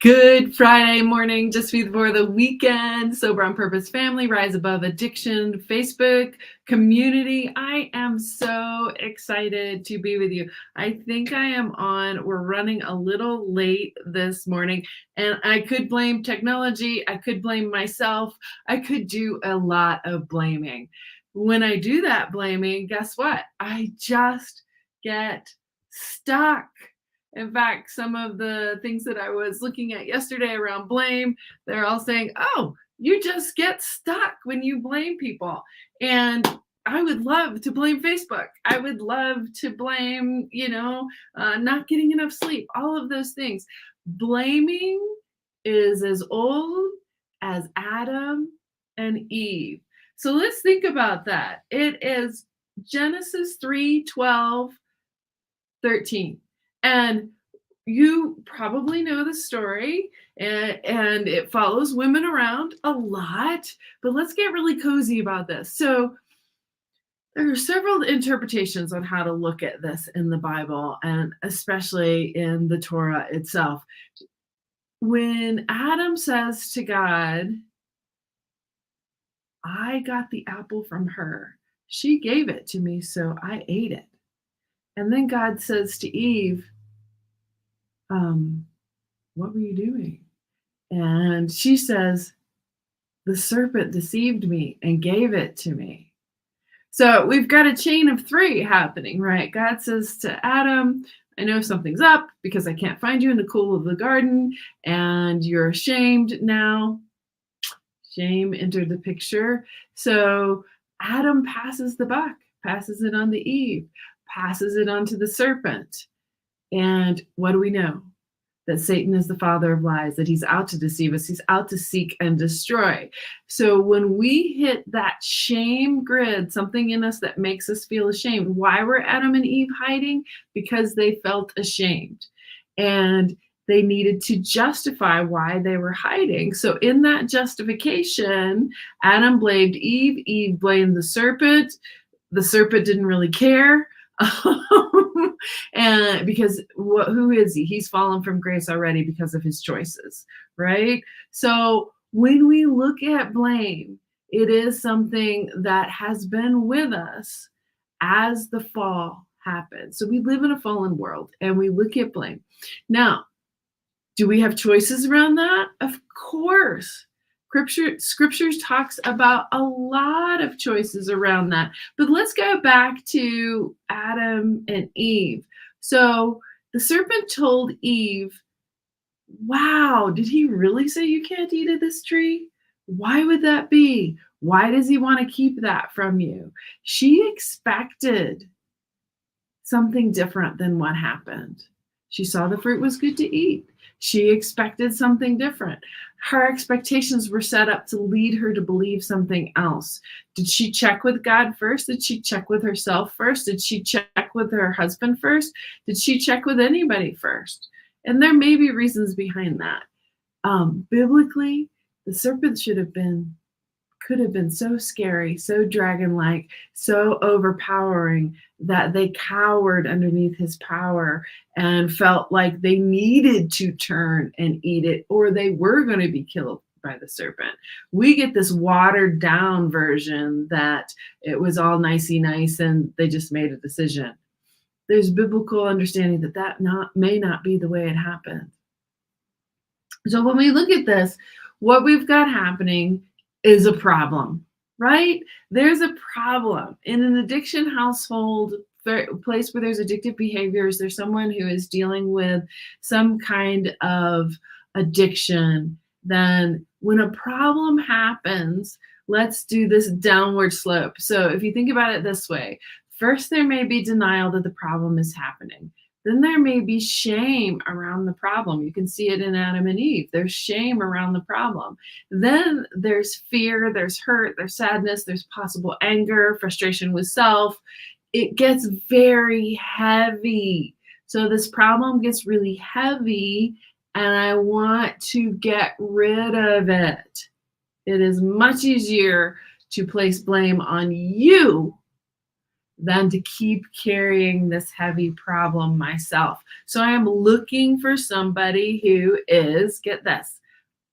Good Friday morning, just before the weekend. Sober on Purpose family, Rise Above Addiction, Facebook community. I am so excited to be with you. I think we're running a little late this morning, and I could blame technology. I could blame myself. I could do a lot of blaming. When I do that blaming, guess what? I just get stuck. In fact, some of the things that I was looking at yesterday around blame, they're all saying, oh, you just get stuck when you blame people. And I would love to blame Facebook. I would love to blame, not getting enough sleep, all of those things. Blaming is as old as Adam and Eve. So let's think about that. It is Genesis 3:12-13. And you probably know the story, and it follows women around a lot, but let's get really cozy about this. So there are several interpretations on how to look at this in the Bible, and especially in the Torah itself. When Adam says to God, I got the apple from her, she gave it to me, so I ate it. And then God says to Eve, what were you doing? And she says, the serpent deceived me and gave it to me. So we've got a chain of three happening, right? God says to Adam, I know something's up because I can't find you in the cool of the garden, and you're ashamed now. Shame entered the picture. So Adam passes the buck, passes it on to Eve, passes it on to the serpent. And what do we know? That Satan is the father of lies, that he's out to deceive us, he's out to seek and destroy. So when we hit that shame grid, something in us that makes us feel ashamed, why were Adam and Eve hiding? Because they felt ashamed. And they needed to justify why they were hiding. So in that justification, Adam blamed Eve, Eve blamed the serpent didn't really care. And because who is he? He's fallen from grace already because of his choices, right? So when we look at blame, it is something that has been with us as the fall happened. So we live in a fallen world and we look at blame. Now, do we have choices around that? Of course. Scriptures talks about a lot of choices around that. But let's go back to Adam and Eve. So the serpent told Eve, wow, did he really say you can't eat of this tree? Why would that be? Why does he want to keep that from you? She expected something different than what happened. She saw the fruit was good to eat. She expected something different. Her expectations were set up to lead her to believe something else. Did she check with God first? Did she check with herself first? Did she check with her husband first? Did she check with anybody first? And there may be reasons behind that. Biblically, the serpent could have been so scary, so dragon-like, so overpowering that they cowered underneath his power and felt like they needed to turn and eat it, or they were going to be killed by the serpent. We get this watered down version that it was all nicey nice and they just made a decision. There's biblical understanding that may not be the way it happened. So when we look at this, what we've got happening is a problem, right? There's a problem in an addiction household, place where there's addictive behaviors. There's someone who is dealing with some kind of addiction. Then when a problem happens, let's do this downward slope. So if you think about it this way, first there may be denial that the problem is happening. Then there may be shame around the problem. You can see it in Adam and Eve. There's shame around the problem. Then there's fear, there's hurt, there's sadness, there's possible anger, frustration with self. It gets very heavy. So this problem gets really heavy, and I want to get rid of it. It is much easier to place blame on you than to keep carrying this heavy problem myself. So I am looking for somebody who is, get this,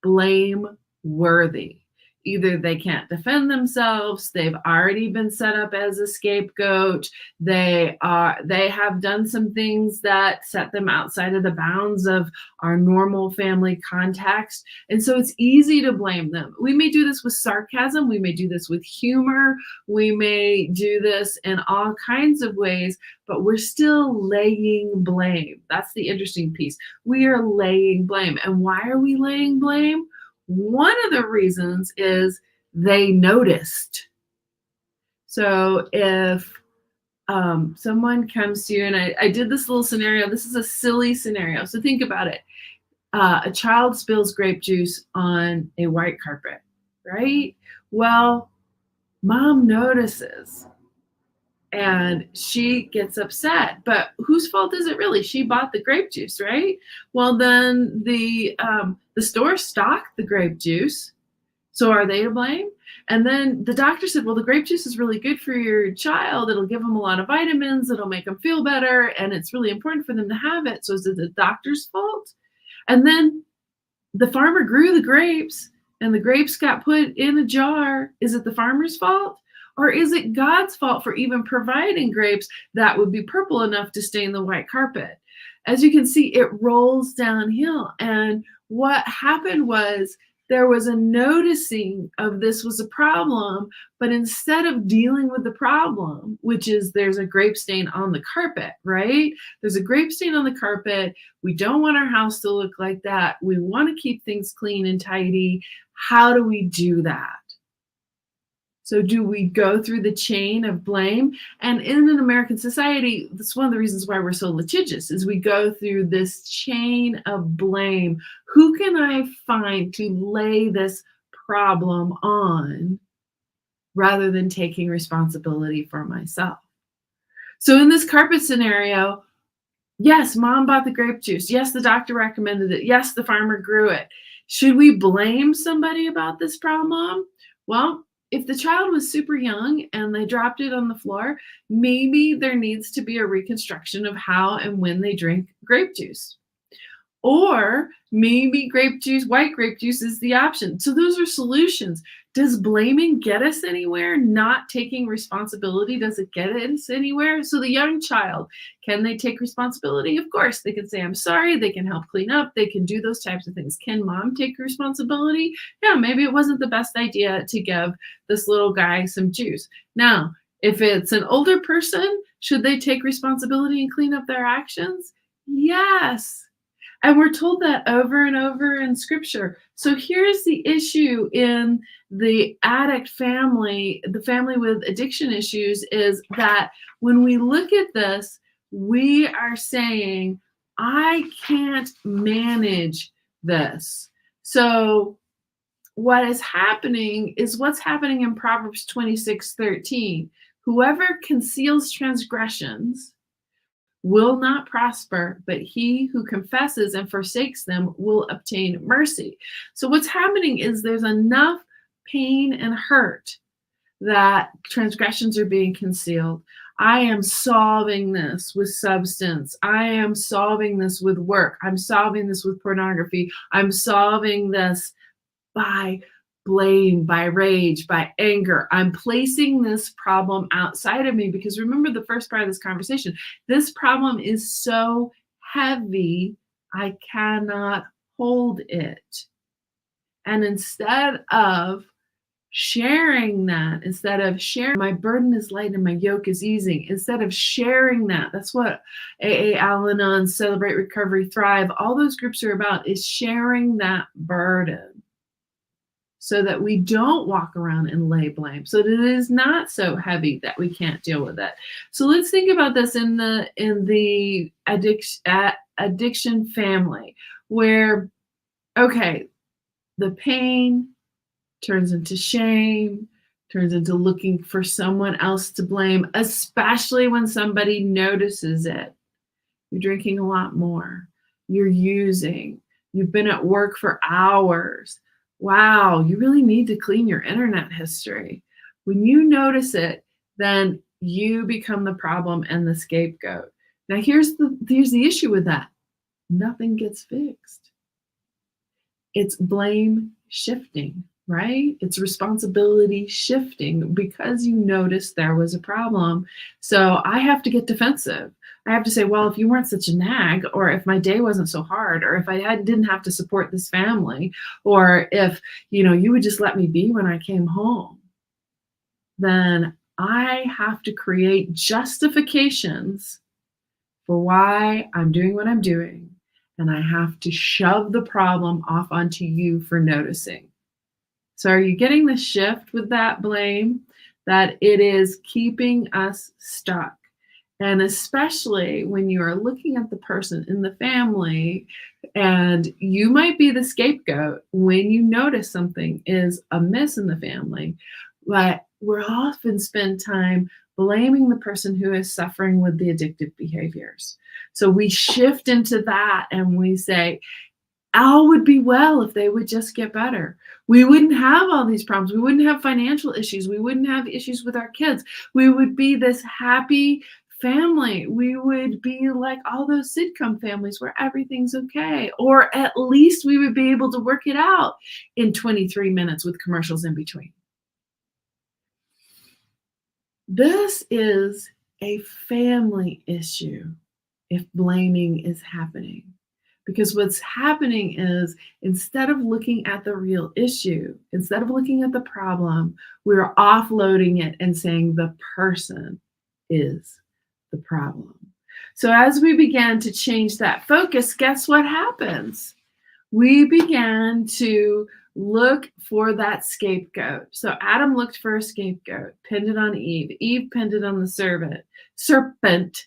blame worthy. Either they can't defend themselves, they've already been set up as a scapegoat, they have done some things that set them outside of the bounds of our normal family context. And so it's easy to blame them. We may do this with sarcasm, we may do this with humor, we may do this in all kinds of ways, but we're still laying blame. That's the interesting piece. We are laying blame. And why are we laying blame? One of the reasons is they noticed. So if someone comes to you, and I did this little scenario, this is a silly scenario. So think about it. A child spills grape juice on a white carpet, right? Well, mom notices and she gets upset, but whose fault is it really? She bought the grape juice, right? Well, then the store stocked the grape juice, so are they to blame? And then the doctor said, well, the grape juice is really good for your child, it'll give them a lot of vitamins, it'll make them feel better, and it's really important for them to have it. So is it the doctor's fault? And then the farmer grew the grapes and the grapes got put in a jar. Is it the farmer's fault? Or is it God's fault for even providing grapes that would be purple enough to stain the white carpet? As you can see, it rolls downhill. And what happened was there was a noticing of this was a problem, but instead of dealing with the problem, which is there's a grape stain on the carpet, right? There's a grape stain on the carpet. We don't want our house to look like that. We want to keep things clean and tidy. How do we do that? So do we go through the chain of blame? And in an American society, that's one of the reasons why we're so litigious, is we go through this chain of blame. Who can I find to lay this problem on rather than taking responsibility for myself? So in this carpet scenario, yes, mom bought the grape juice. Yes, the doctor recommended it. Yes, the farmer grew it. Should we blame somebody about this problem? Well, if the child was super young and they dropped it on the floor, maybe there needs to be a reconstruction of how and when they drink grape juice. Or maybe grape juice, white grape juice is the option. So those are solutions. Does blaming get us anywhere? Not taking responsibility, does it get us anywhere? So the young child, can they take responsibility? Of course, they can say, I'm sorry. They can help clean up. They can do those types of things. Can mom take responsibility? Yeah, maybe it wasn't the best idea to give this little guy some juice. Now, if it's an older person, should they take responsibility and clean up their actions? Yes. And we're told that over and over in scripture. So here's the issue in the addict family, the family with addiction issues, is that when we look at this, we are saying, I can't manage this. So what is happening is what's happening in Proverbs 26:13. Whoever conceals transgressions will not prosper, but he who confesses and forsakes them will obtain mercy. So what's happening is there's enough pain and hurt that transgressions are being concealed. I am solving this with substance. I am solving this with work. I'm solving this with pornography. I'm solving this by blame, by rage, by anger. I'm placing this problem outside of me because remember the first part of this conversation, this problem is so heavy, I cannot hold it. And instead of sharing that, my burden is light and my yoke is easing, instead of sharing that, that's what AA, Al-Anon, Celebrate, Recovery, Thrive, all those groups are about, is sharing that burden, so that we don't walk around and lay blame, so that it is not so heavy that we can't deal with it. So let's think about this in the addiction family, where, okay, the pain turns into shame, turns into looking for someone else to blame, especially when somebody notices it. You're drinking a lot more. You're using. You've been at work for hours. Wow, you really need to clean your internet history. When you notice it, then You become the problem and the scapegoat. Now here's the issue with that. Nothing gets fixed. It's blame shifting, right? It's responsibility shifting because you noticed there was a problem. So I have to get defensive. I have to say, well, if you weren't such a nag, or if my day wasn't so hard, or if didn't have to support this family, or if you would just let me be when I came home, then I have to create justifications for why I'm doing what I'm doing. And I have to shove the problem off onto you for noticing. So are you getting the shift with that blame? That it is keeping us stuck. And especially when you are looking at the person in the family, and you might be the scapegoat when you notice something is amiss in the family, but we're often spend time blaming the person who is suffering with the addictive behaviors. So we shift into that and we say, all would be well if they would just get better. We wouldn't have all these problems. We wouldn't have financial issues. We wouldn't have issues with our kids. We would be this happy family. We would be like all those sitcom families where everything's okay. Or at least we would be able to work it out in 23 minutes with commercials in between. This is a family issue if blaming is happening. Because what's happening is instead of looking at the real issue, instead of looking at the problem, we're offloading it and saying the person is the problem. So as we began to change that focus, guess what happens? We began to look for that scapegoat. So Adam looked for a scapegoat, pinned it on Eve. Eve pinned it on the serpent.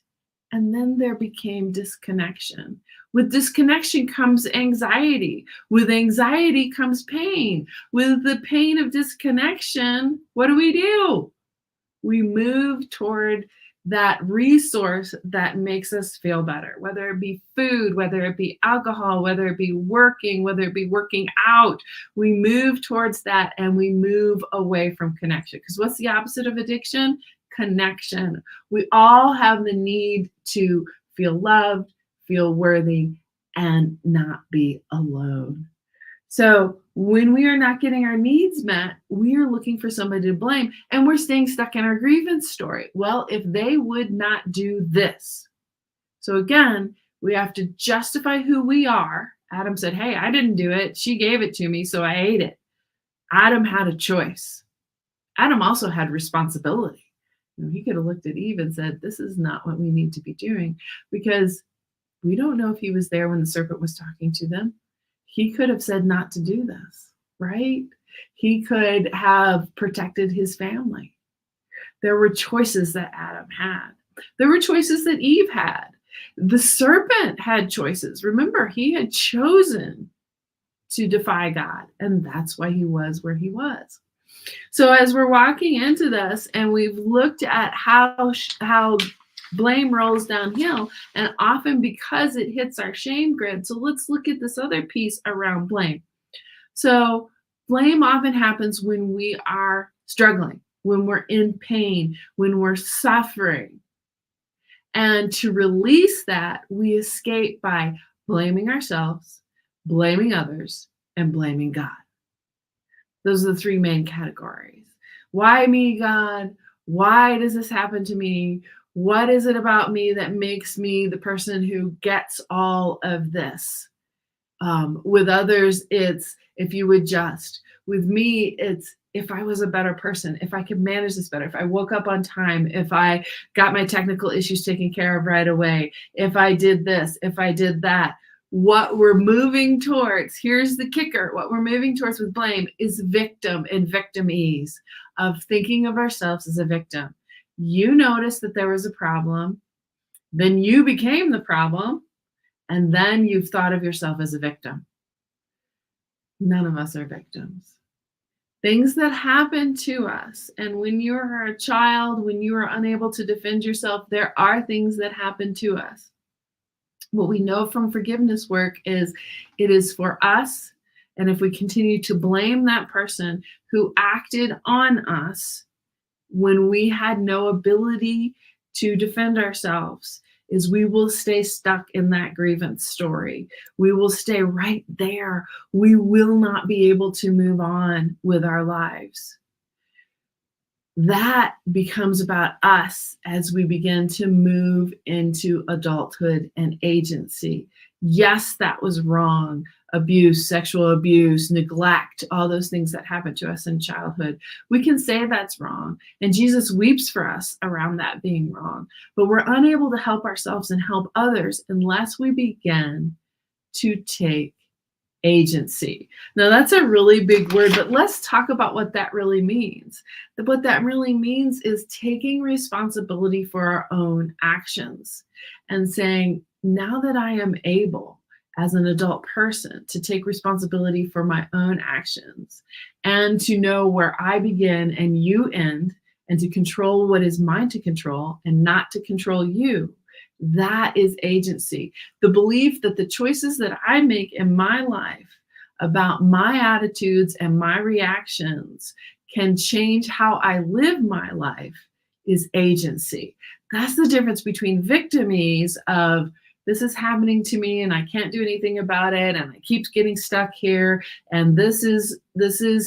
And then there became disconnection. With disconnection comes anxiety. With anxiety comes pain. With the pain of disconnection, what do? We move toward that resource that makes us feel better, whether it be food, whether it be alcohol, whether it be working, whether it be working out. We move towards that and we move away from connection. Because what's the opposite of addiction? Connection. We all have the need to feel loved, feel worthy, and not be alone. So when we are not getting our needs met, we are looking for somebody to blame, and we're staying stuck in our grievance story. Well, if they would not do this. So again, we have to justify who we are. Adam said, hey, I didn't do it. She gave it to me, so I ate it. Adam had a choice. Adam also had responsibility. He could have looked at Eve and said, this is not what we need to be doing, because we don't know if he was there when the serpent was talking to them. He could have said not to do this, right? He could have protected his family. There were choices that Adam had. There were choices that Eve had. The serpent had choices. Remember, he had chosen to defy God, and that's why he was where he was. So as we're walking into this and we've looked at how blame rolls downhill, and often because it hits our shame grid. So let's look at this other piece around blame. So blame often happens when we are struggling, when we're in pain, when we're suffering. And to release that, we escape by blaming ourselves, blaming others, and blaming God. Those are the three main categories. Why me, God? Why does this happen to me? What is it about me that makes me the person who gets all of this? With others, it's if you would just. With me, it's if I was a better person, if I could manage this better, if I woke up on time, if I got my technical issues taken care of right away, if I did this, if I did that. What we're moving towards, here's the kicker, what we're moving towards with blame is victim and victimese, of thinking of ourselves as a victim. You noticed that there was a problem, then you became the problem, and then you've thought of yourself as a victim. None of us are victims. Things that happen to us, and when you're a child, when you are unable to defend yourself, there are things that happen to us. What we know from forgiveness work is it is for us, and if we continue to blame that person who acted on us, when we had no ability to defend ourselves is we will stay stuck in that grievance story. We will stay right there. We will not be able to move on with our lives. That becomes about us as we begin to move into adulthood and agency. Yes, that was wrong. Abuse, sexual abuse, neglect, all those things that happened to us in childhood. We can say that's wrong. And Jesus weeps for us around that being wrong. But we're unable to help ourselves and help others unless we begin to take agency. Now, that's a really big word, but let's talk about what that really means. What that really means is taking responsibility for our own actions and saying, now that I am able as an adult person to take responsibility for my own actions and to know where I begin and you end, and to control what is mine to control and not to control you. That is agency. The belief that the choices that I make in my life about my attitudes and my reactions can change how I live my life is agency. That's the difference between victimese of this is happening to me and I can't do anything about it and I keep getting stuck here and this is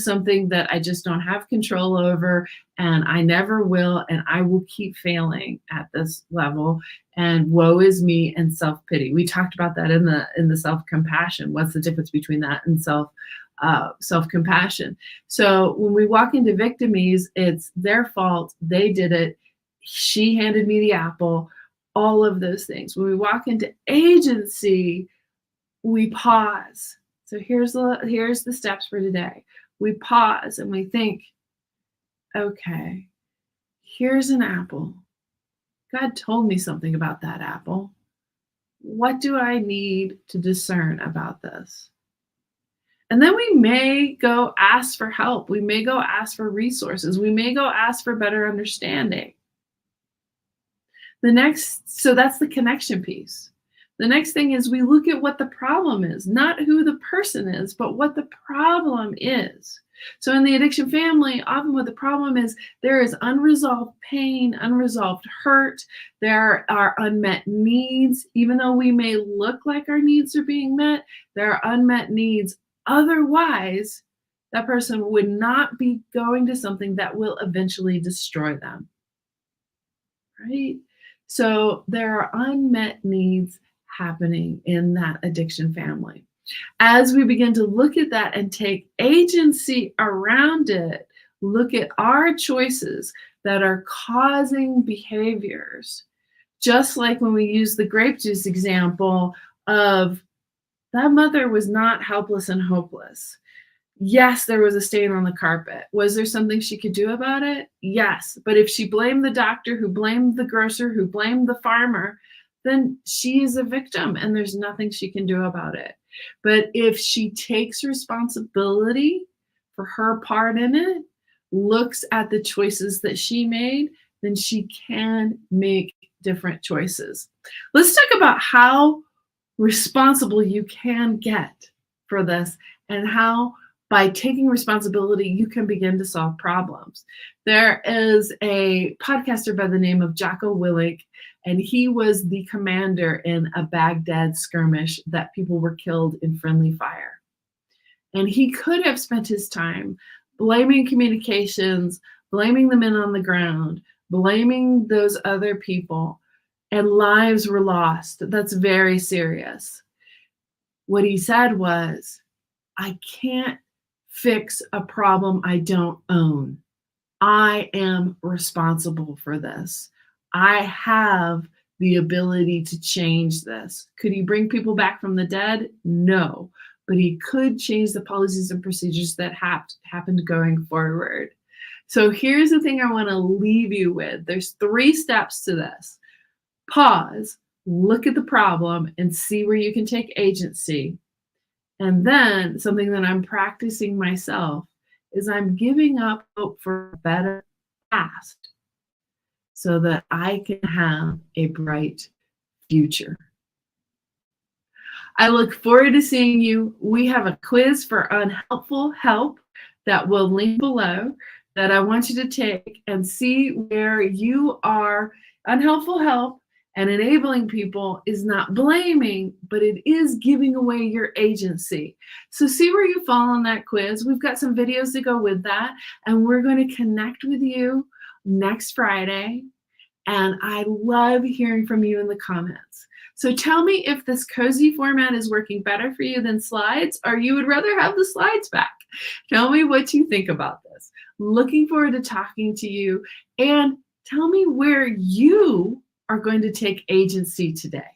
something that I just don't have control over and I never will and I will keep failing at this level and woe is me and self-pity. We talked about that in the self-compassion. What's the difference between that and self-compassion? So when we walk into victimese, it's their fault, they did it, she handed me the apple, all of those things. When we walk into agency, we pause. So here's the steps for today. We pause and we think, okay, here's an apple. God told me something about that apple. What do I need to discern about this? And then we may go ask for help. We may go ask for resources. We may go ask for better understanding. So that's the connection piece. The next thing is we look at what the problem is, not who the person is, but what the problem is. So in the addiction family, often what the problem is, there is unresolved pain, unresolved hurt. There are unmet needs. Even though we may look like our needs are being met, there are unmet needs. Otherwise, that person would not be going to something that will eventually destroy them. Right? So there are unmet needs happening in that addiction family. As we begin to look at that and take agency around it, look at our choices that are causing behaviors, just like when we use the grape juice example of that mother was not helpless and hopeless. Yes, there was a stain on the carpet. Was there something she could do about it? Yes. But if she blamed the doctor, who blamed the grocer, who blamed the farmer, then she is a victim and there's nothing she can do about it. But if she takes responsibility for her part in it, looks at the choices that she made, then she can make different choices. Let's talk about how responsible you can get for this and how by taking responsibility, you can begin to solve problems. There is a podcaster by the name of Jocko Willink, and he was the commander in a Baghdad skirmish that people were killed in friendly fire. And he could have spent his time blaming communications, blaming the men on the ground, blaming those other people, and lives were lost. That's very serious. What he said was, I can't fix a problem I don't own. I am responsible for this. I have the ability to change this. Could he bring people back from the dead? No, but he could change the policies and procedures that happened going forward. So here's the thing I want to leave you with. There's 3 steps to this. Pause, look at the problem, and see where you can take agency. And then something that I'm practicing myself is I'm giving up hope for a better past so that I can have a bright future. I look forward to seeing you. We have a quiz for unhelpful help that will link below. that I want you to take and see where you are. Unhelpful help and enabling people is not blaming, but it is giving away your agency. So see where you fall on that quiz. We've got some videos to go with that, and we're going to connect with you next Friday. And I love hearing from you in the comments. So tell me if this cozy format is working better for you than slides, or you would rather have the slides back. Tell me what you think about this. Looking forward to talking to you, and tell me where you are going to take agency today.